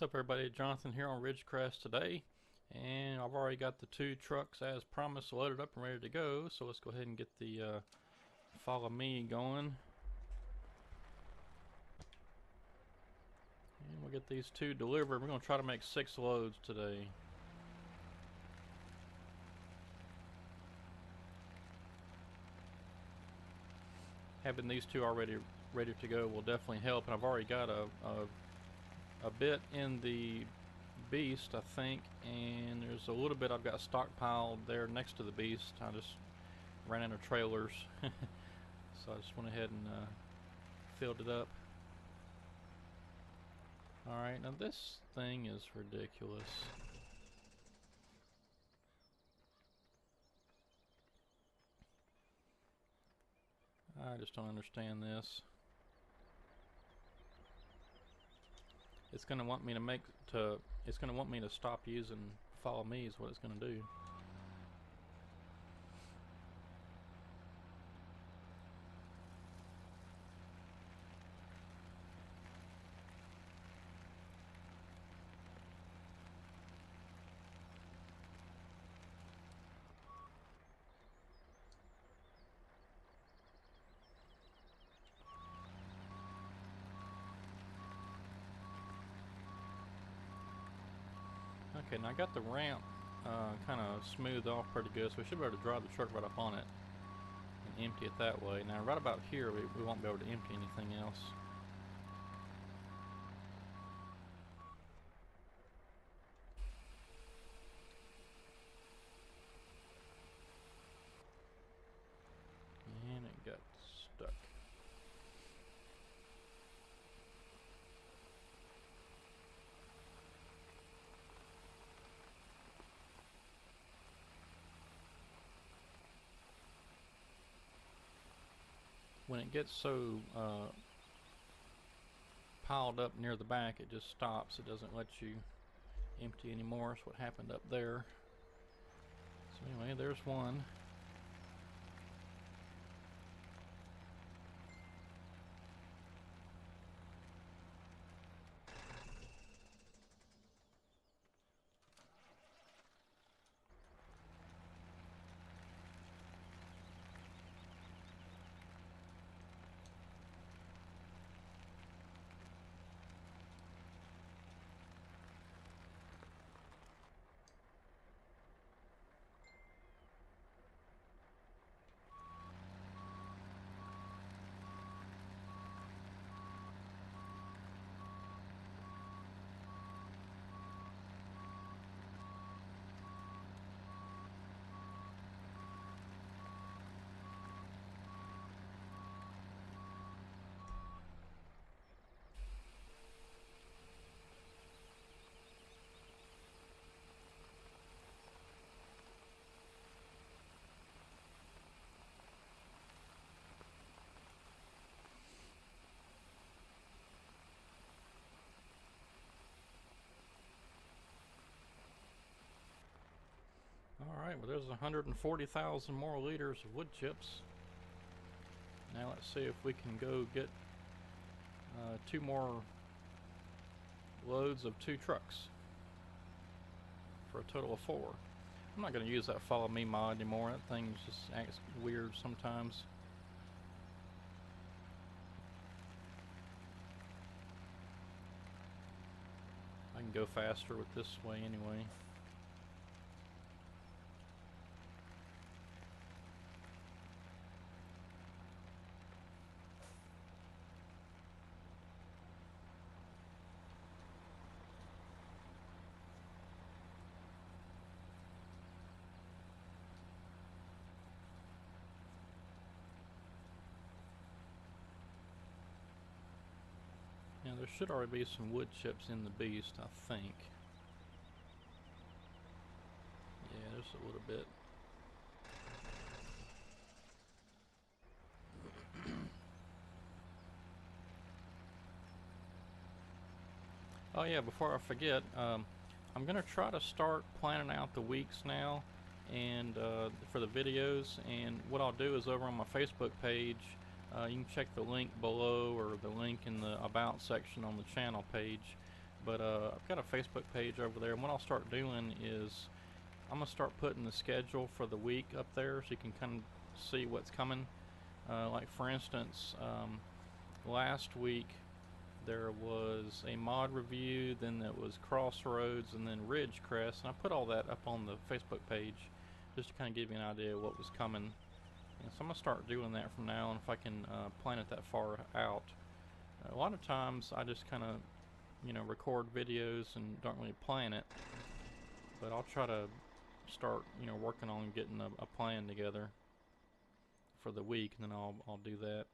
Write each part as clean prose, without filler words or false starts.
up, everybody? Jonathan here on Crest today, and I've already got the two trucks as promised loaded up and ready to go. So let's go ahead and get the follow me going, and we'll get these two delivered. We're going to try to make 6 loads today. Having these two already ready to go will definitely help, and I've already got a bit in the beast, I think, and there's a little bit I've got stockpiled there next to the beast. I just ran out of trailers so I just went ahead and filled it up. Alright, now this thing is ridiculous. I just don't understand this. It's going to want me to stop using follow me is what it's going to do. Okay, now I got the ramp kind of smoothed off pretty good, so we should be able to drive the truck right up on it and empty it that way. Now right about here we won't be able to empty anything else. And it got stuck. When it gets so piled up near the back, it just stops. It doesn't let you empty anymore. That's what happened up there. So anyway, there's one. Alright, well there's 140,000 more liters of wood chips. Now let's see if we can go get 2 more loads of 2 trucks for a total of 4. I'm not going to use that follow me mod anymore. That thing just acts weird sometimes. I can go faster with this way anyway. Now there should already be some wood chips in the beast, I think. Yeah, there's a little bit. Oh yeah, before I forget, I'm going to try to start planning out the weeks now and for the videos, and what I'll do is over on my Facebook page, you can check the link below or the link in the about section on the channel page. But I've got a Facebook page over there, and what I'll start doing is I'm gonna start putting the schedule for the week up there, so you can kind of see what's coming. Like for instance, last week there was a mod review, then there was Crossroads, and then Ridge Crest, and I put all that up on the Facebook page just to kind of give you an idea of what was coming. And so I'm gonna start doing that from now on if I can plan it that far out. A lot of times I just kind of, you know, record videos and don't really plan it, but I'll try to start, you know, working on getting a plan together for the week, and then I'll do that.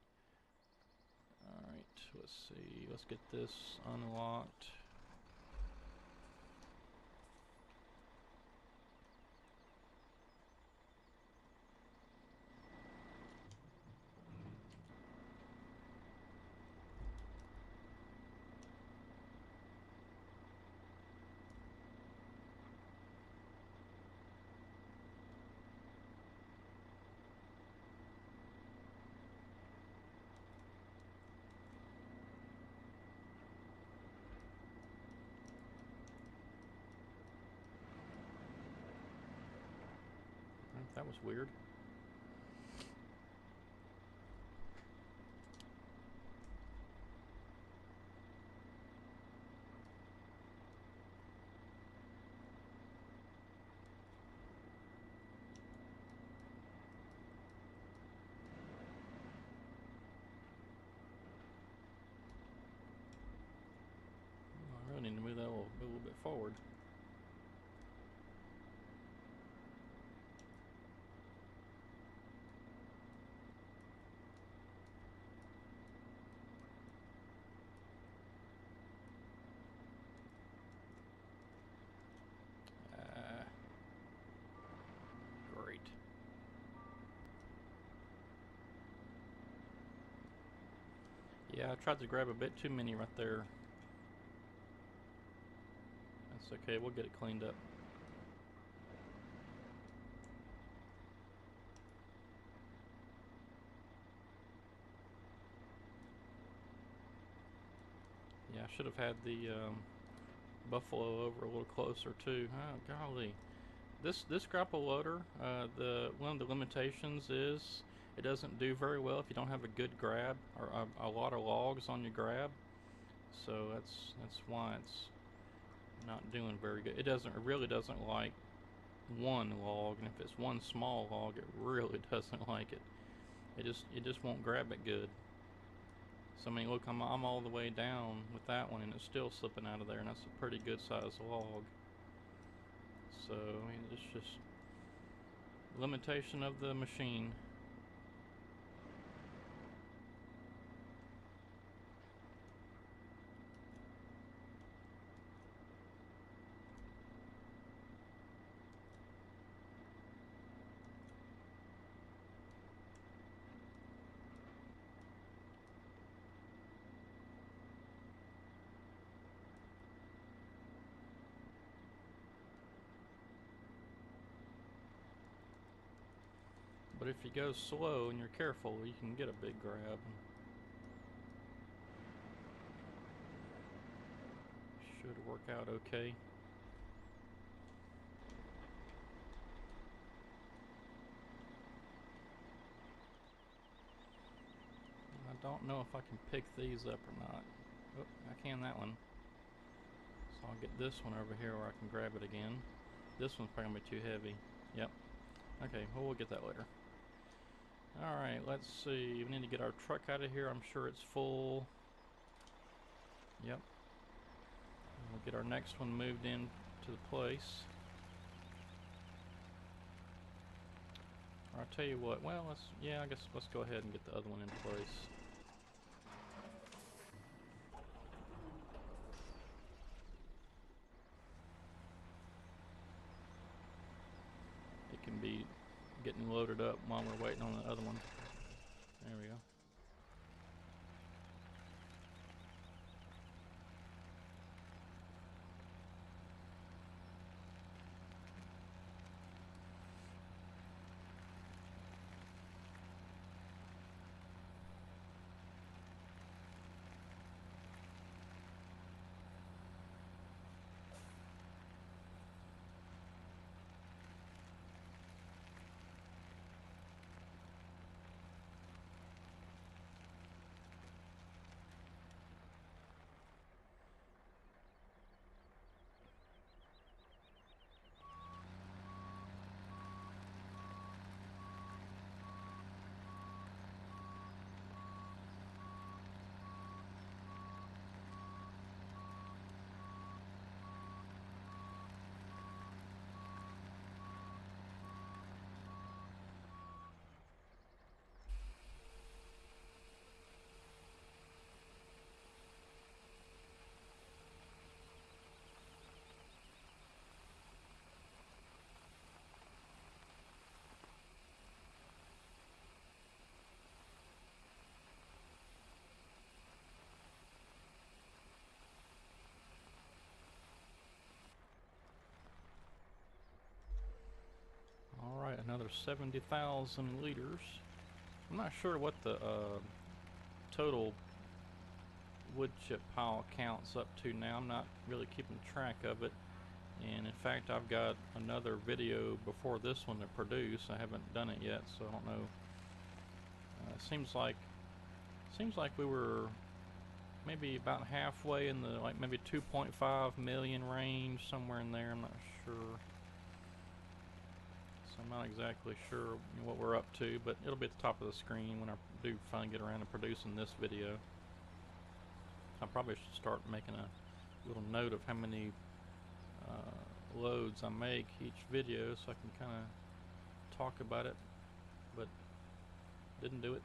Alright, let's see, let's get this unlocked. That was weird. I really need to move that a little bit forward. Great. Yeah, I tried to grab a bit too many right there. That's okay, we'll get it cleaned up. Yeah, I should have had the buffalo over a little closer too. Oh golly, this grapple loader, one of the limitations is it doesn't do very well if you don't have a good grab or a lot of logs on your grab. So that's why it's not doing very good. It really doesn't like one log, and if it's one small log, it really doesn't like it. It just won't grab it good. So I mean, look, I'm all the way down with that one, and it's still slipping out of there, and that's a pretty good size log. So I mean, it's just limitation of the machine. But if you go slow and you're careful, you can get a big grab. Should work out okay. I don't know if I can pick these up or not. Oh, I can that one. So I'll get this one over here where I can grab it again. This one's probably gonna be too heavy. Yep. Okay, well, we'll get that later. Alright, let's see. We need to get our truck out of here. I'm sure it's full. Yep. We'll get our next one moved in to the place. Or I'll tell you what, well, I guess let's go ahead and get the other one into place. It can be getting loaded up while we're waiting on the other one. There we go. 70,000 liters. I'm not sure what the total wood chip pile counts up to now. I'm not really keeping track of it. And in fact, I've got another video before this one to produce. I haven't done it yet, so I don't know. Seems like we were maybe about halfway in the maybe 2.5 million range, somewhere in there. I'm not sure. So I'm not exactly sure what we're up to, but it'll be at the top of the screen when I do finally get around to producing this video. I probably should start making a little note of how many loads I make each video so I can kind of talk about it, but didn't do it.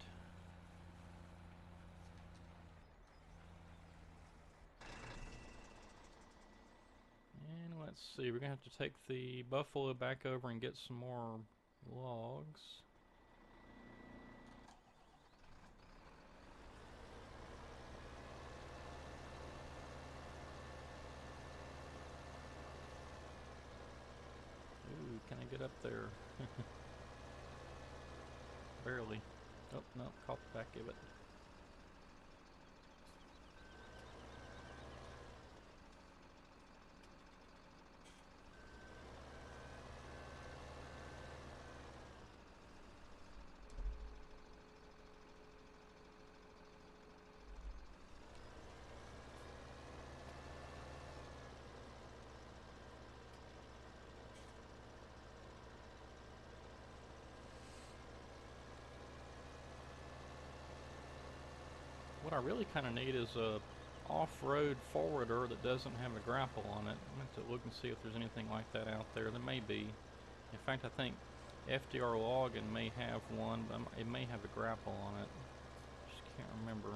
And let's see, we're gonna have to take the Buffalo back over and get some more logs. Ooh, can I get up there? Barely. Oh, no, caught the back of it. What I really kind of need is a off-road forwarder that doesn't have a grapple on it. I'm going to look and see if there's anything like that out there. There may be. In fact, I think FDR Logging may have one, but it may have a grapple on it. Just can't remember.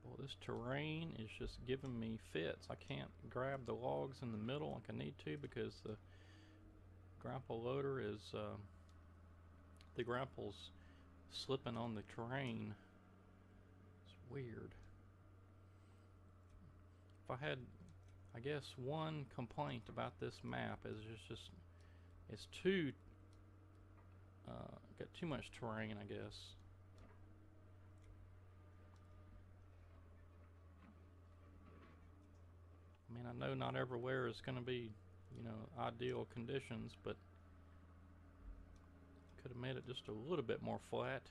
Well, this terrain is just giving me fits. I can't grab the logs in the middle like I need to because the grapple loader is, the grapple's slipping on the terrain. It's weird. If I had, I guess, one complaint about this map is it's too, got too much terrain, I guess. I mean, I know not everywhere is going to be, you know, ideal conditions, but could have made it just a little bit more flat.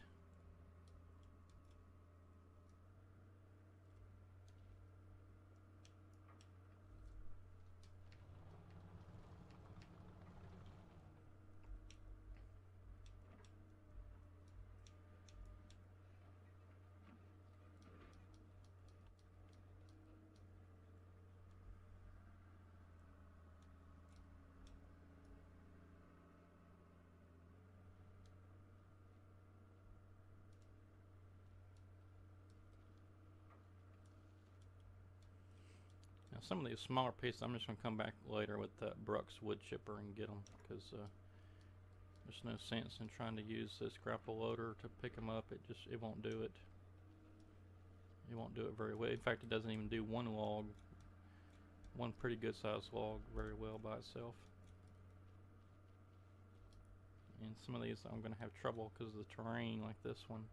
Now some of these smaller pieces, I'm just going to come back later with that Brooks wood chipper and get them, because there's no sense in trying to use this grapple loader to pick them up. It won't do it. It won't do it very well. In fact, it doesn't even do one pretty good sized log very well by itself. And some of these I'm going to have trouble because of the terrain, like this one.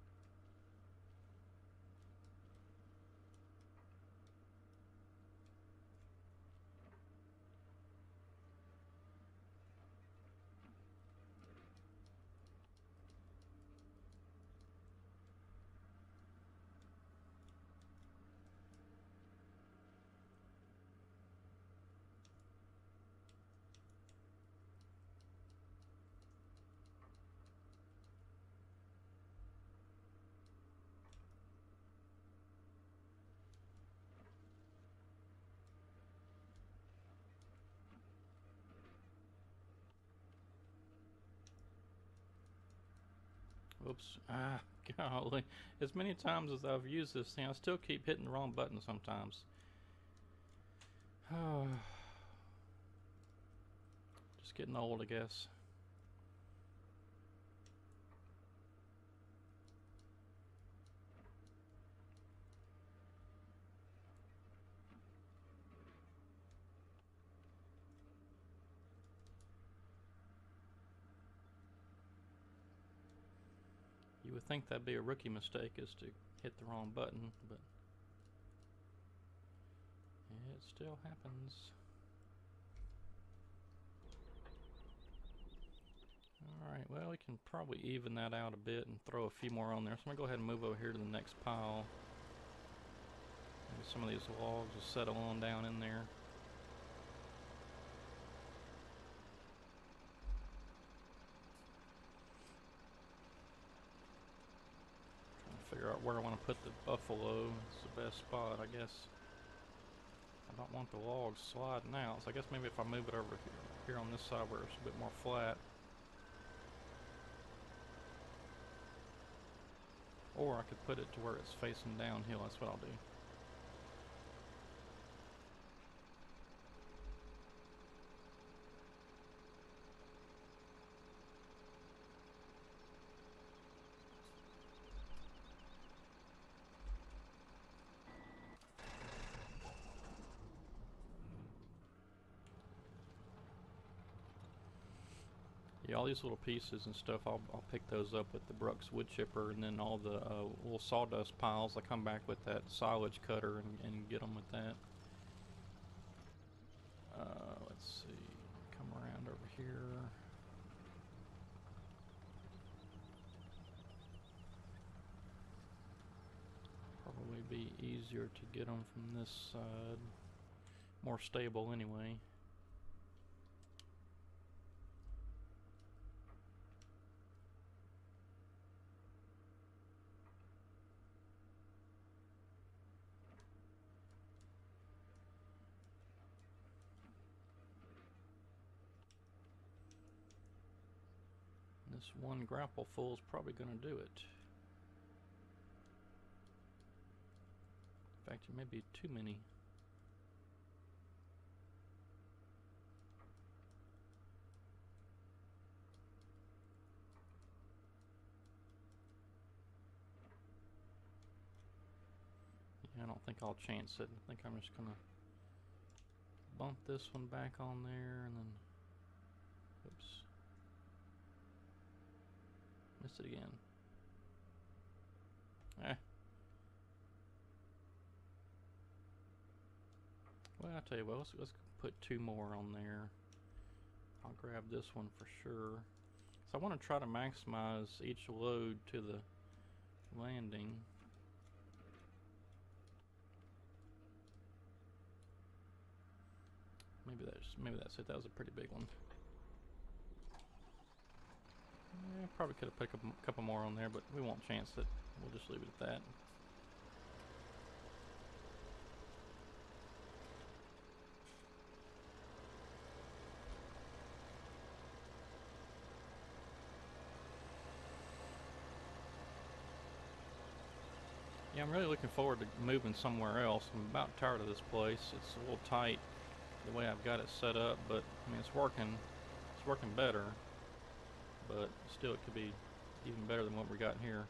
Oops. Ah, golly. As many times as I've used this thing, I still keep hitting the wrong button sometimes. Just getting old, I guess. You would think that'd be a rookie mistake, is to hit the wrong button, but it still happens. Alright, well, we can probably even that out a bit and throw a few more on there. So I'm going to go ahead and move over here to the next pile. Maybe some of these logs will settle on down in there. Figure out where I want to put the buffalo. It's the best spot, I guess. I don't want the logs sliding out, so I guess maybe if I move it over here on this side where it's a bit more flat. Or I could put it to where it's facing downhill. That's what I'll do. Yeah, all these little pieces and stuff, I'll pick those up with the Brooks wood chipper, and then all the little sawdust piles, I come back with that silage cutter and get them with that. Let's see, come around over here. Probably be easier to get them from this side. More stable anyway. This one grapple full is probably going to do it. In fact, it may be too many. Yeah, I don't think I'll chance it. I think I'm just going to bump this one back on there and then... Oops. Missed it again. Well, I'll tell you what, let's put two more on there. I'll grab this one for sure. So I want to try to maximize each load to the landing. Maybe that's it. That was a pretty big one. Yeah, probably could have put a couple more on there, but we won't chance it. We'll just leave it at that. Yeah, I'm really looking forward to moving somewhere else. I'm about tired of this place. It's a little tight the way I've got it set up, but I mean it's working better, but still it could be even better than what we got here.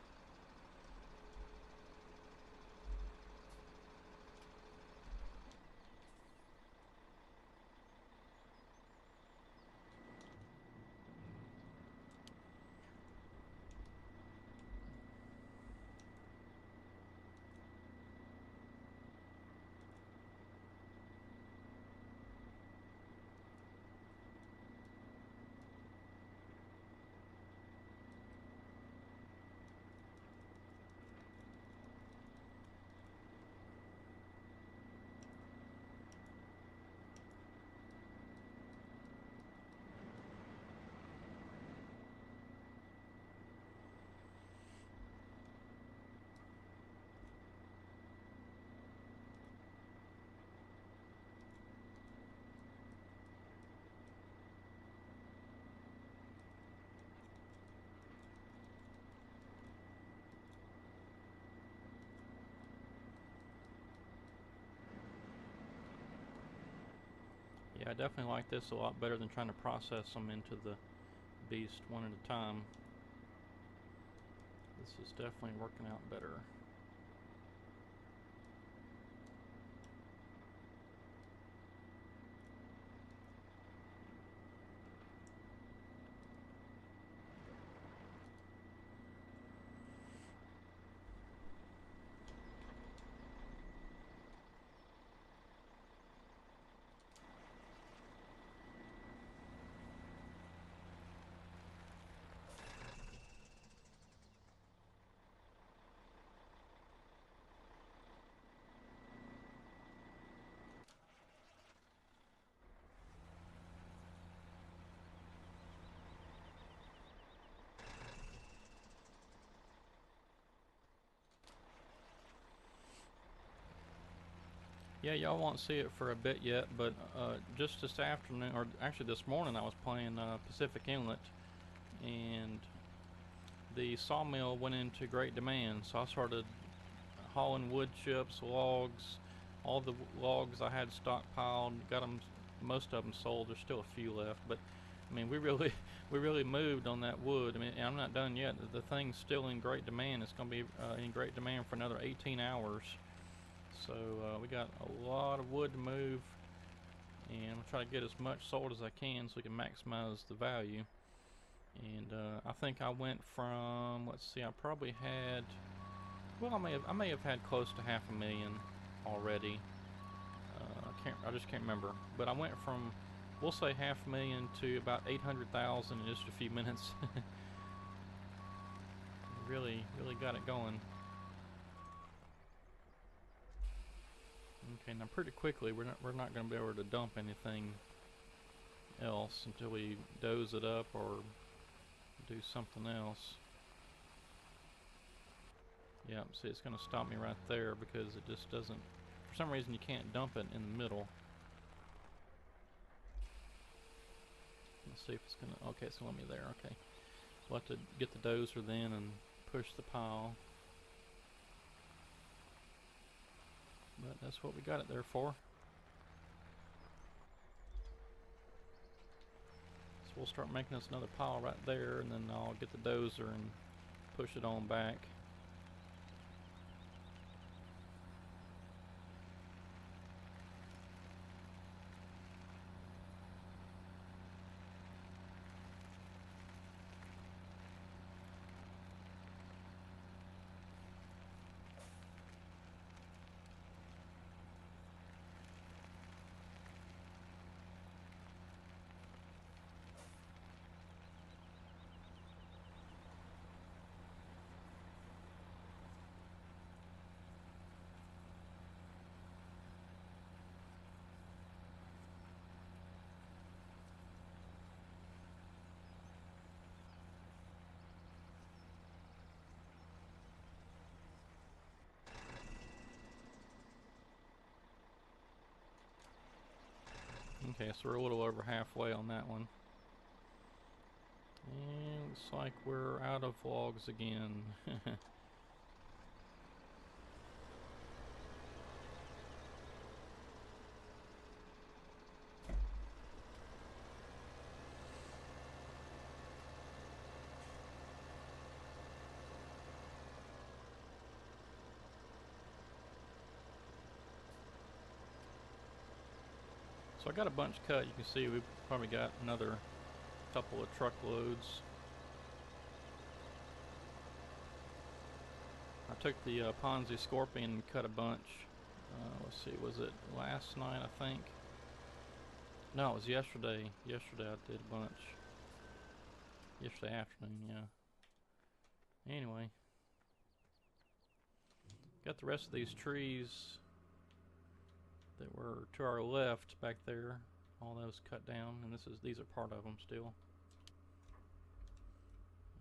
Yeah, I definitely like this a lot better than trying to process them into the beast one at a time. This is definitely working out better. Yeah, y'all won't see it for a bit yet, but just this afternoon, or actually this morning, I was playing Pacific Inlet, and the sawmill went into great demand. So I started hauling wood chips, logs, all the logs I had stockpiled. Got them, most of them sold. There's still a few left, but I mean, we really, we really moved on that wood. I mean, I'm not done yet. The thing's still in great demand. It's going to be in great demand for another 18 hours. So we got a lot of wood to move, and I'm gonna try to get as much sold as I can so we can maximize the value. And I think I went from, let's see, I probably had, well, I may have had close to 500,000 already. I just can't remember. But I went from, we'll say 500,000 to about 800,000 in just a few minutes. Really, really got it going. Okay, now pretty quickly we're not going to be able to dump anything else until we doze it up or do something else. Yeah, see, it's going to stop me right there because it just doesn't, for some reason you can't dump it in the middle. Let's see if it's going to, okay, it's going to let me there, okay. We'll have to get the dozer then and push the pile. But that's what we got it there for. So we'll start making us another pile right there, and then I'll get the dozer and push it on back. Okay, so we're a little over halfway on that one. And looks like we're out of logs again. So I got a bunch cut. You can see we've probably got another couple of truckloads. I took the Ponzi Scorpion and cut a bunch. Let's see, was it last night, I think? No, it was yesterday. Yesterday I did a bunch. Yesterday afternoon, yeah. Anyway. Got the rest of these trees that were to our left back there. All those cut down, and these are part of them still.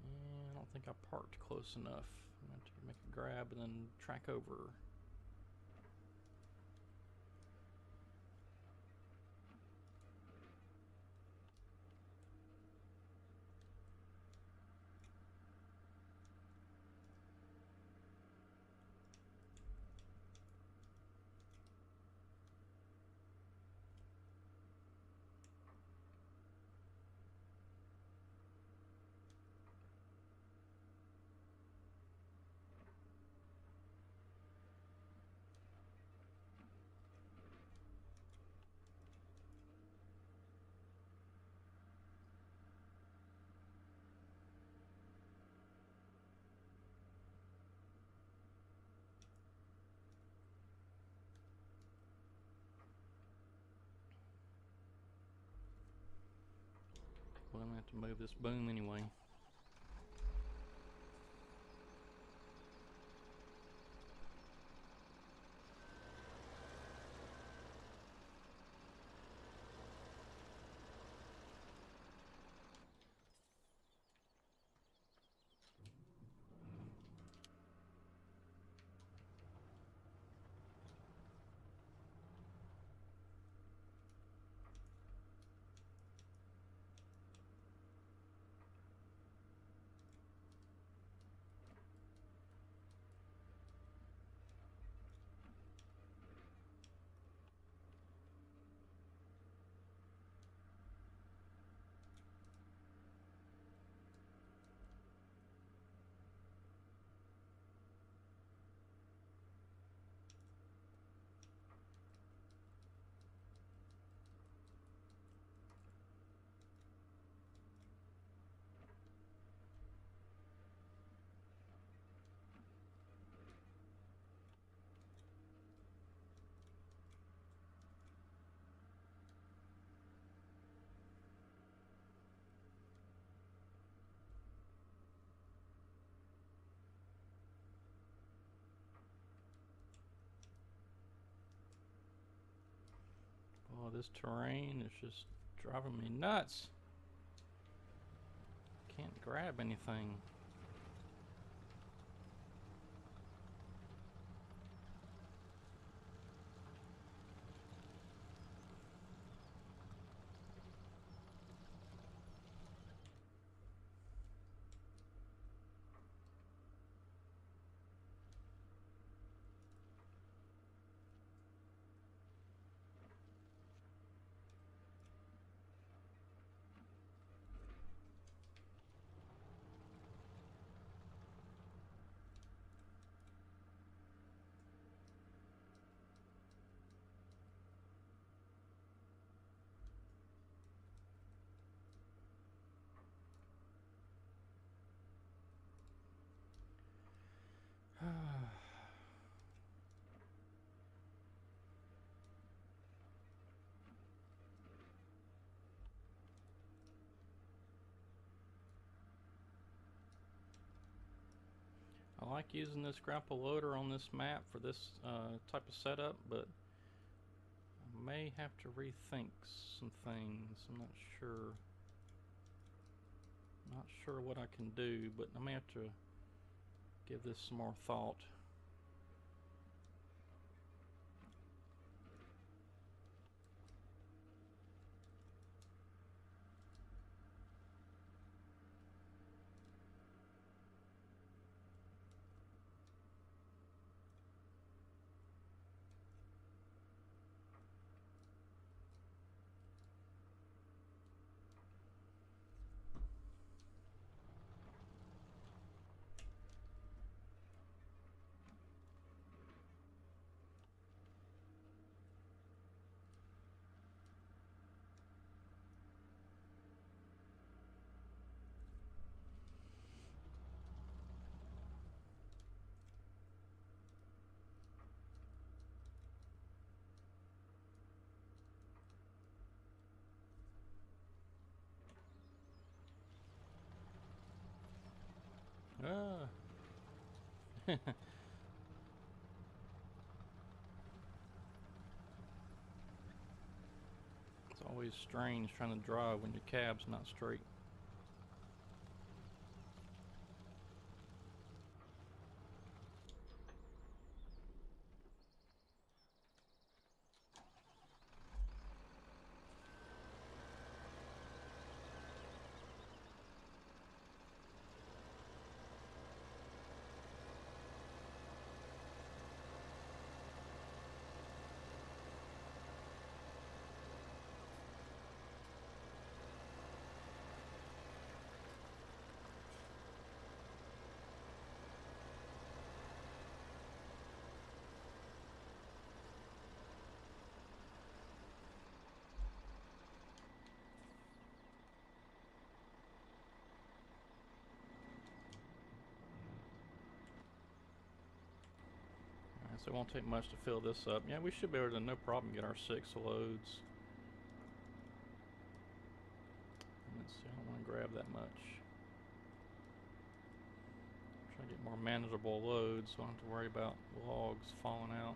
And I don't think I parked close enough. I'm going to have to make a grab and then track over. gonna have to move this boom anyway. Oh, this terrain is just driving me nuts. Can't grab anything. I like using this grapple loader on this map for this type of setup, but I may have to rethink some things. I'm not sure. Not sure what I can do, but I may have to give this some more thought. Ah. It's always strange trying to drive when your cab's not straight. So it won't take much to fill this up. Yeah, we should be able to no problem get our 6 loads. And Let's see, I don't want to grab that much. Try to get more manageable loads so I don't have to worry about logs falling out.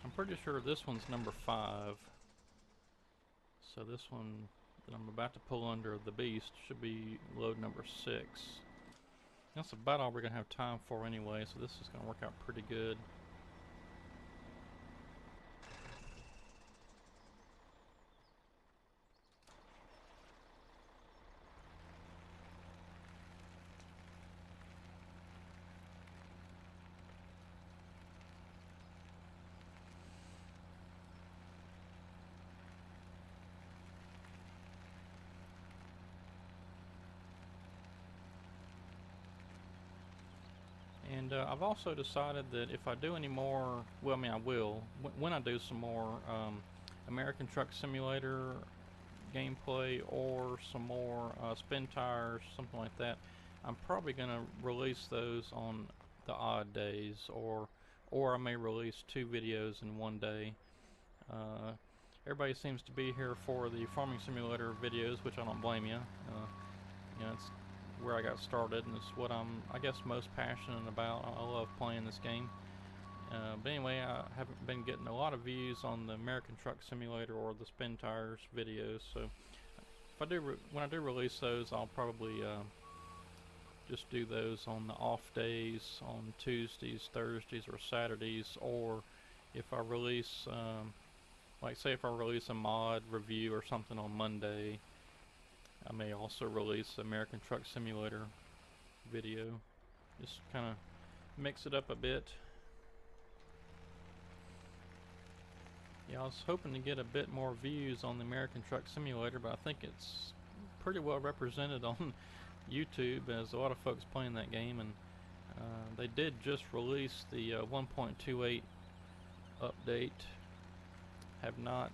I'm pretty sure this one's number 5. So this one that I'm about to pull under the beast should be load number 6. That's about all we're going to have time for anyway, so this is going to work out pretty good. And I've also decided that if I do any more, well, I mean, I will, when I do some more American Truck Simulator gameplay or some more spin tires, something like that, I'm probably going to release those on the odd days, or I may release 2 videos in one day. Everybody seems to be here for the farming simulator videos, which I don't blame you. You know, it's where I got started, and it's what I'm, I guess, most passionate about. I love playing this game. But anyway, I haven't been getting a lot of views on the American Truck Simulator or the Spin Tires videos, so if I do, when I do release those, I'll probably just do those on the off days, on Tuesdays, Thursdays, or Saturdays, or if I release, like say if I release a mod review or something on Monday, I may also release American Truck Simulator video. Just kind of mix it up a bit. Yeah, I was hoping to get a bit more views on the American Truck Simulator, but I think it's pretty well represented on YouTube, as a lot of folks playing that game, and they did just release the 1.28 update. Have not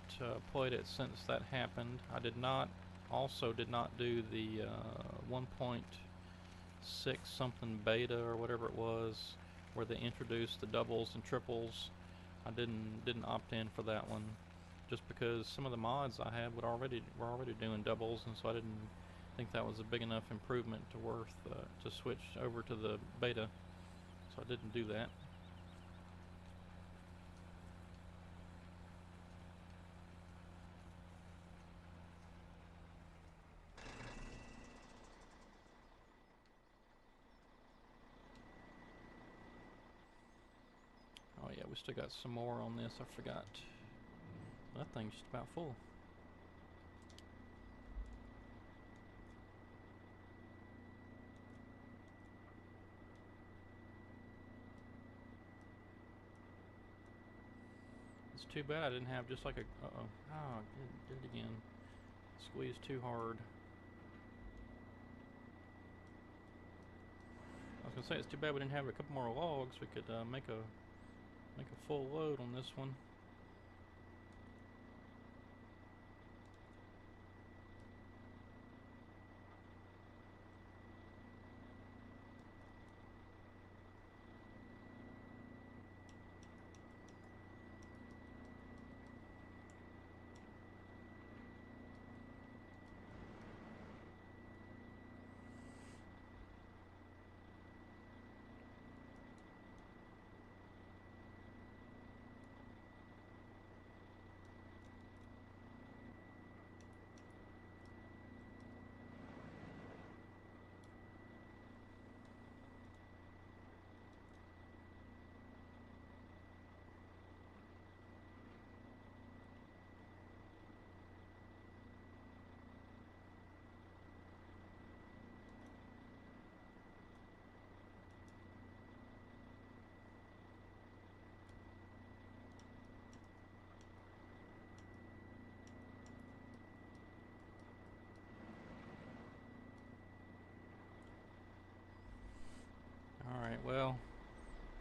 played it since that happened. I did not do the 1.6 something beta or whatever it was, where they introduced the doubles and triples. I didn't opt in for that one, just because some of the mods I had were already doing doubles, and so I didn't think that was a big enough improvement to worth to switch over to the beta. So I didn't do that. Oh yeah, we still got some more on this. I forgot. That thing's just about full. It's too bad I didn't have just like a... Uh-oh. Oh, did it again. Squeezed too hard. I was gonna say, it's too bad we didn't have a couple more logs. We could make a full load on this one.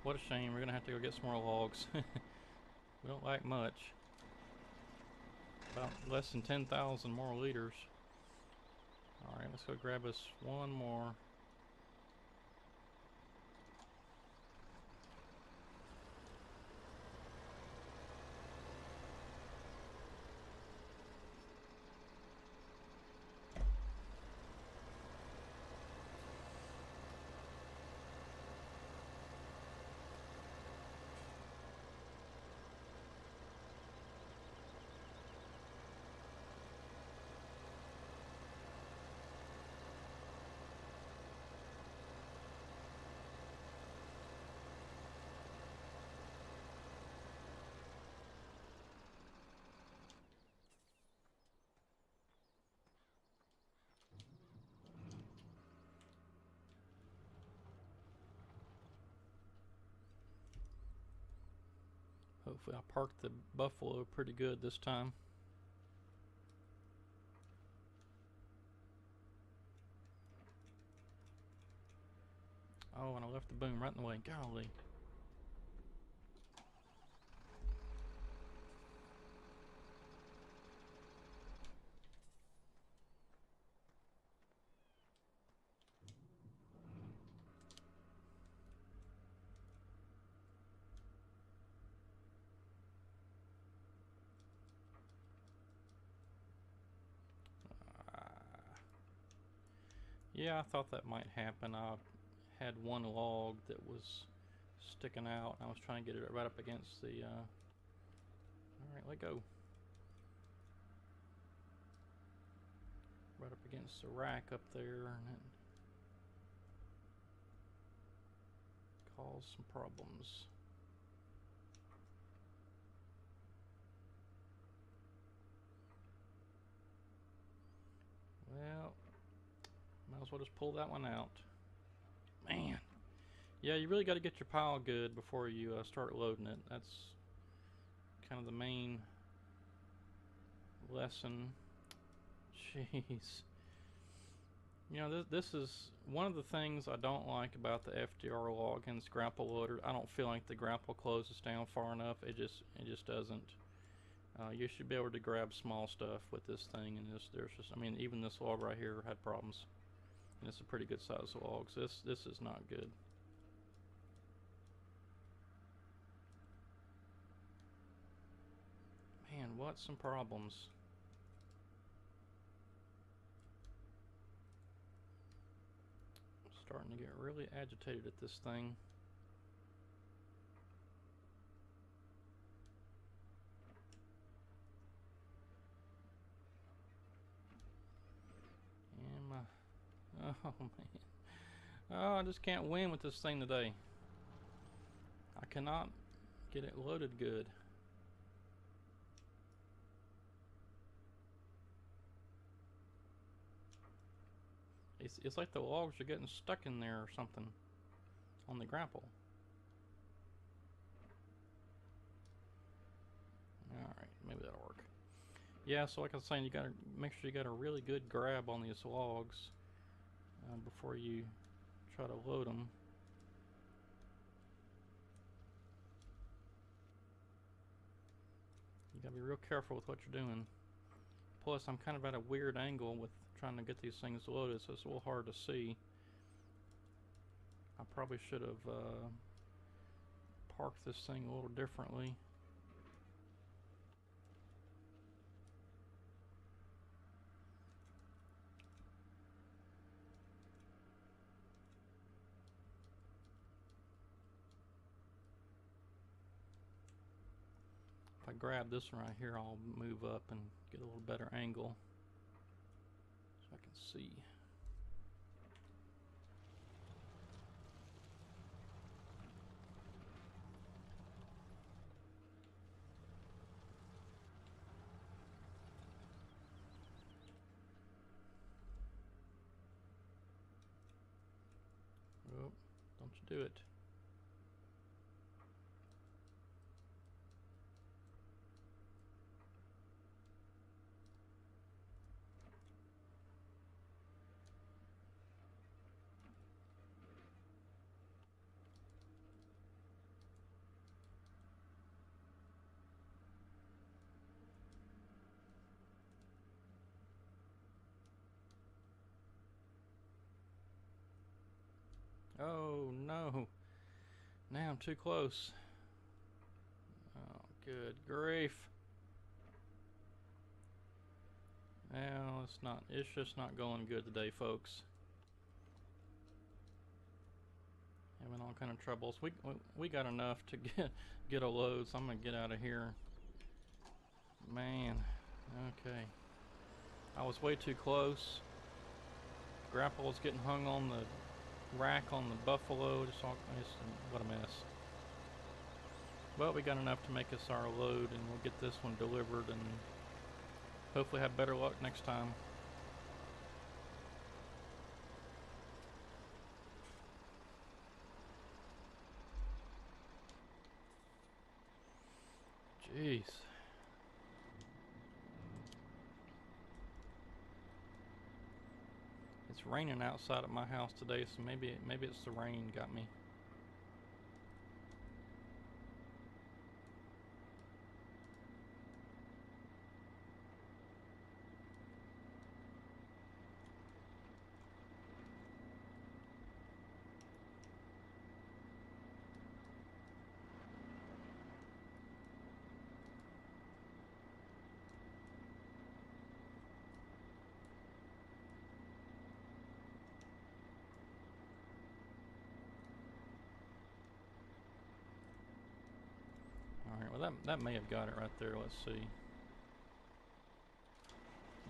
What a shame. We're gonna have to go get some more logs. We don't like much. About less than 10,000 more liters. Alright, let's go grab us one more. Hopefully I parked the buffalo pretty good this time. Oh, and I left the boom right in the way. Golly. Yeah, I thought that might happen. I had one log that was sticking out. I was trying to get it right up against the, alright, let go. Right up against the rack up there, and it caused some problems. Well, might as well just pull that one out. Man. Yeah, you really got to get your pile good before you start loading it. That's kind of the main lesson. Jeez. You know, this is one of the things I don't like about the FDR Loggins grapple loader. I don't feel like the grapple closes down far enough. It just doesn't. You should be able to grab small stuff with this thing, and there's just, I mean, even this log right here had problems. And it's a pretty good size log, so this is not good. Man, what some problems. Starting to get really agitated at this thing. And my, oh man. Oh, I just can't win with this thing today. I cannot get it loaded good. It's like the logs are getting stuck in there or something on the grapple. Alright, maybe that'll work. Yeah, so like I was saying, you gotta make sure you got a really good grab on these logs before you try to load them. You gotta be real careful with what you're doing. Plus, I'm kind of at a weird angle with trying to get these things loaded, so it's a little hard to see. I probably should have parked this thing a little differently. If I grab this one right here, I'll move up and get a little better angle so I can see. Oh, don't you do it. Oh no. Now I'm too close. Oh, good grief. Well, it's just not going good today, folks. Having all kind of troubles. We got enough to get a load, so I'm gonna get out of here. Man, okay. I was way too close. Grapple was getting hung on the rack on the Buffalo. What a mess. Well, we got enough to make us our load, and we'll get this one delivered and hopefully have better luck next time. Jeez. It's raining outside at my house today, so maybe it's the rain got me. Alright, well that may have got it right there. Let's see.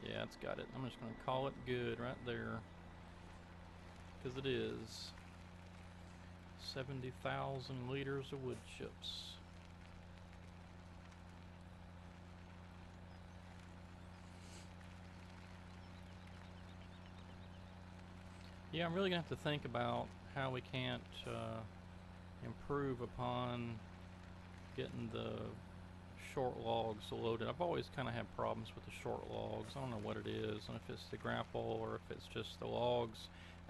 Yeah, it's got it. I'm just going to call it good right there. Because it is 70,000 liters of wood chips. Yeah, I'm really going to have to think about how we can't improve upon getting the short logs loaded. I've always kind of had problems with the short logs. I don't know what it is, and if it's the grapple or if it's just the logs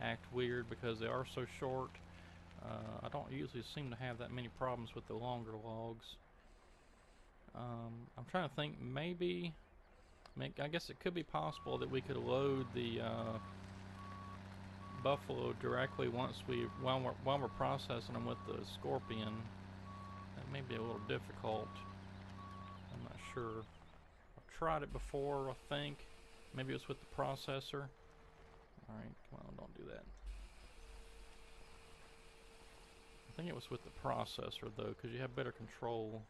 act weird because they are so short. I don't usually seem to have that many problems with the longer logs. I'm trying to think, maybe, I guess it could be possible that we could load the Buffalo directly while we're processing them with the Scorpion. That may be a little difficult. I'm not sure. I've tried it before, I think. Maybe it was with the processor. Alright, come on, don't do that. I think it was with the processor though, because you have better control.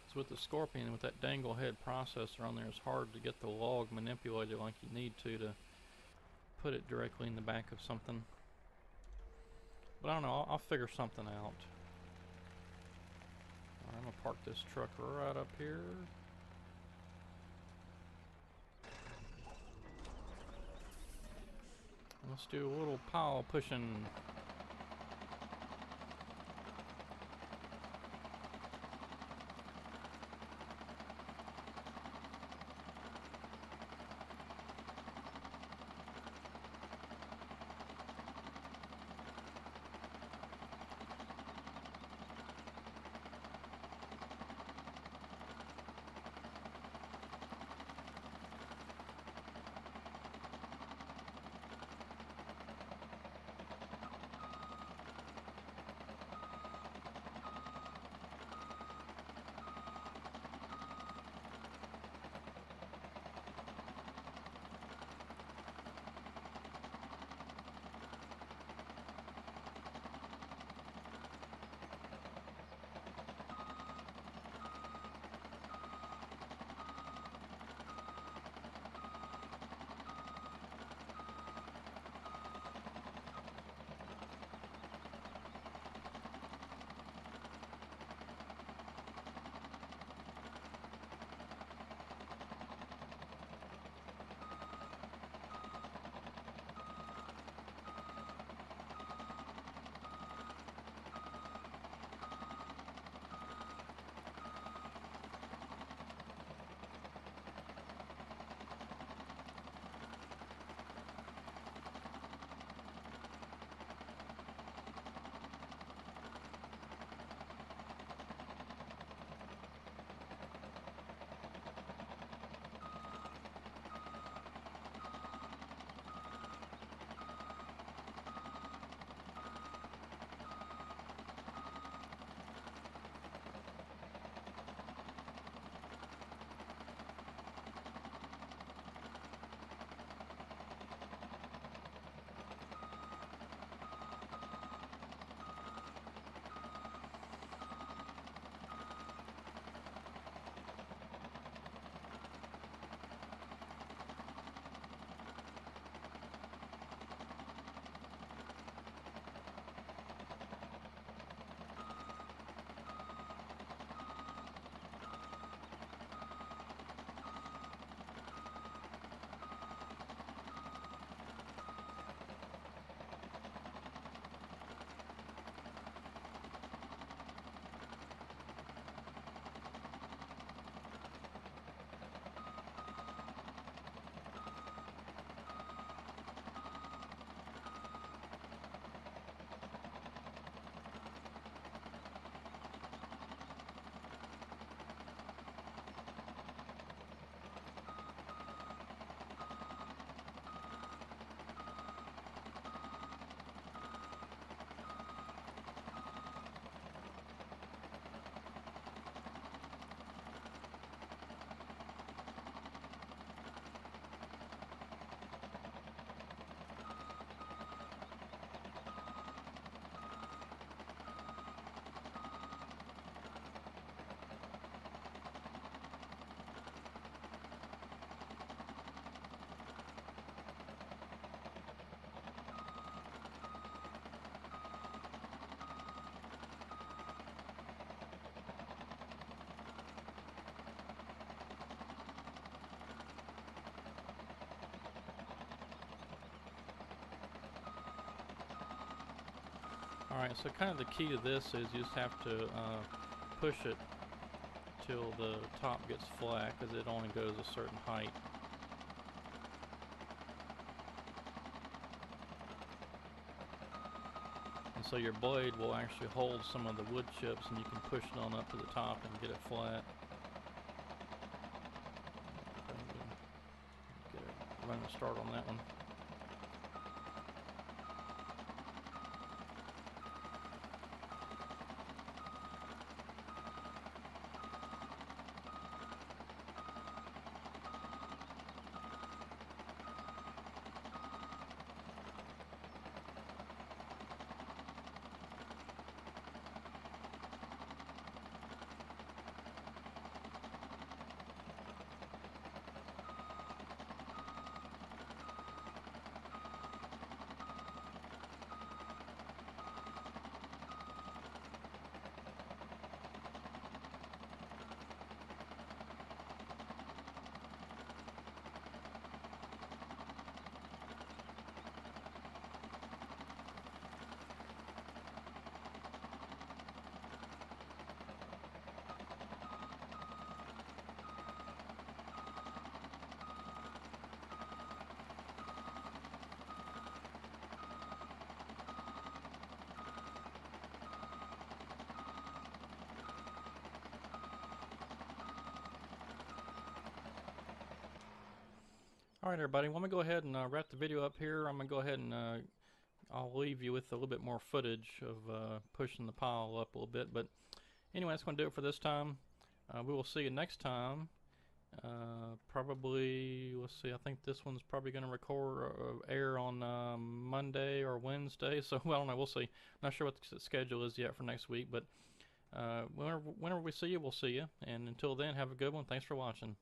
So with the Scorpion, with that dangle head processor on there, it's hard to get the log manipulated like you need to put it directly in the back of something. But I don't know, I'll figure something out. Alright, I'm gonna park this truck right up here. Let's do a little pile pushing. Alright, so kind of the key to this is you just have to push it till the top gets flat, because it only goes a certain height. And so your blade will actually hold some of the wood chips, and you can push it on up to the top and get it flat. Get a running start on that one. Alright everybody, well, I'm going to go ahead and wrap the video up here. I'm going to go ahead and I'll leave you with a little bit more footage of pushing the pile up a little bit. But anyway, that's going to do it for this time. We will see you next time. Probably, let's see, I think this one's probably going to record air on Monday or Wednesday. So, well, I don't know, we'll see. Not sure what the schedule is yet for next week. But whenever we see you, we'll see you. And until then, have a good one. Thanks for watching.